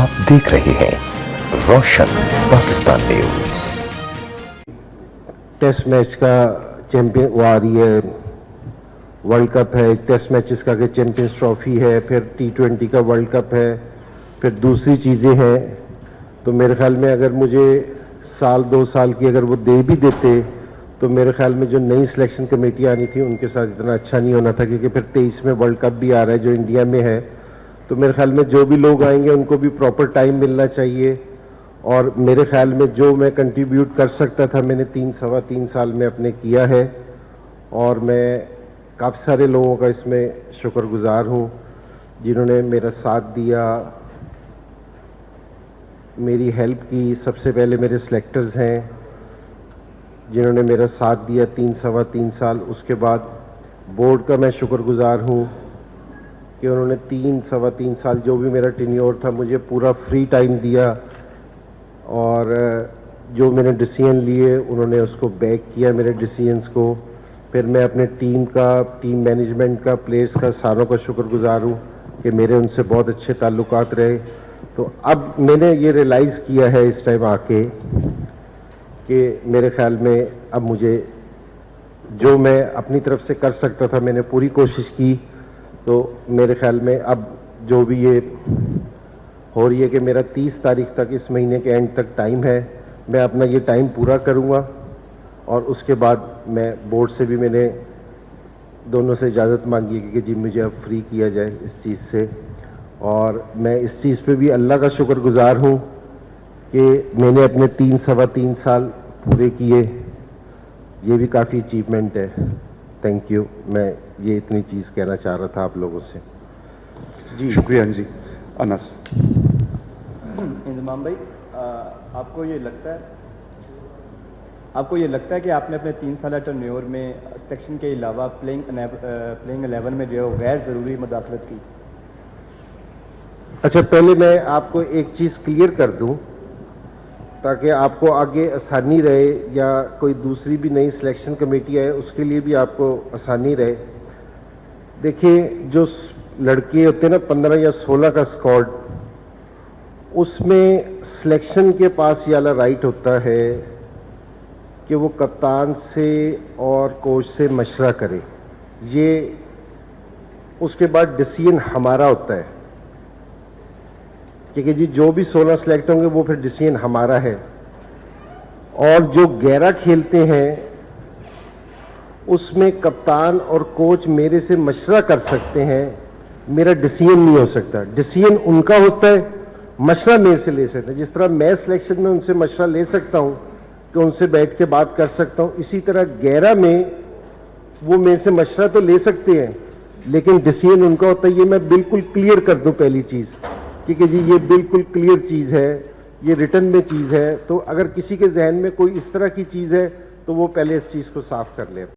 आप देख रहे हैं रोशन पाकिस्तान न्यूज। टेस्ट मैच का चैंपियन वो आ रही है, वर्ल्ड कप है, टेस्ट मैचेस का चैंपियंस ट्रॉफी है, फिर T20 का वर्ल्ड कप है, फिर दूसरी चीज़ें हैं। तो मेरे ख्याल में अगर मुझे साल 2 साल की अगर वो दे भी देते तो मेरे ख्याल में जो नई सिलेक्शन कमेटी आनी थी उनके साथ इतना अच्छा नहीं होना था, क्योंकि फिर 23 में वर्ल्ड कप भी आ रहा है जो इंडिया में है। तो मेरे ख्याल में जो भी लोग आएंगे उनको भी प्रॉपर टाइम मिलना चाहिए। और मेरे ख्याल में जो मैं कंट्रीब्यूट कर सकता था मैंने 3 साल में अपने किया है, और मैं काफ़ी सारे लोगों का इसमें शुक्रगुजार हूँ जिन्होंने मेरा साथ दिया, मेरी हेल्प की। सबसे पहले मेरे सिलेक्टर्स हैं जिन्होंने मेरा साथ दिया 3 साल। उसके बाद बोर्ड का मैं शुक्रगुजार हूँ कि उन्होंने 3 साल जो भी मेरा टेन्योर था मुझे पूरा फ्री टाइम दिया, और जो मैंने डिसीजन लिए उन्होंने उसको बैक किया मेरे डिसीजंस को। फिर मैं अपने टीम मैनेजमेंट का, प्लेयर्स का, सारों का शुक्रगुजार हूँ कि मेरे उनसे बहुत अच्छे ताल्लुकात रहे। तो अब मैंने ये रियलाइज़ किया है इस टाइम आके कि मेरे ख्याल में अब मुझे जो मैं अपनी तरफ से कर सकता था मैंने पूरी कोशिश की। तो मेरे ख्याल में अब जो भी ये हो रही है कि मेरा 30 तारीख तक, इस महीने के एंड तक टाइम है, मैं अपना ये टाइम पूरा करूँगा। और उसके बाद मैं बोर्ड से भी मैंने दोनों से इजाज़त मांगी है कि जी मुझे अब फ्री किया जाए इस चीज़ से। और मैं इस चीज़ पे भी अल्लाह का शुक्रगुजार हूँ कि मैंने अपने 3 साल पूरे किए। ये भी काफ़ी अचीवमेंट है। Thank you. मैं ये इतनी चीज़ कहना चाह रहा था आप लोगों से। जी शुक्रिया जी। अनस। इंजमाम भाई, आपको ये लगता है कि आपने अपने 3 साल टर्न्योर में सेक्शन के अलावा प्लेइंग 11 में जो है गैर ज़रूरी मुदाखलत की? अच्छा, पहले मैं आपको एक चीज़ क्लियर कर दूं ताकि आपको आगे आसानी रहे, या कोई दूसरी भी नई सिलेक्शन कमेटी आए उसके लिए भी आपको आसानी रहे। देखिए, जो लड़के होते हैं ना 15 या 16 का स्क्वाड, उसमें सिलेक्शन के पास ये वाला राइट होता है कि वो कप्तान से और कोच से मशवरा करे। ये उसके बाद डिसीजन हमारा होता है, क्योंकि जी जो भी 16 सेलेक्ट होंगे वो फिर डिसीजन हमारा है। और जो 11 खेलते हैं उसमें कप्तान और कोच मेरे से मशवरा कर सकते हैं, मेरा डिसीजन नहीं हो सकता। डिसीजन उनका होता है, मशवरा मेरे से ले सकते हैं। जिस तरह मैं सिलेक्शन में उनसे मशवरा ले सकता हूं कि उनसे बैठ के बात कर सकता हूं, इसी तरह 11 में वो मेरे से मशवरा तो ले सकते हैं लेकिन डिसीजन उनका होता है। ये मैं बिल्कुल क्लियर कर दूं पहली चीज़, क्योंकि जी ये बिल्कुल क्लियर चीज़ है, ये रिटर्न में चीज़ है। तो अगर किसी के जहन में कोई इस तरह की चीज़ है तो वो पहले इस चीज़ को साफ कर ले।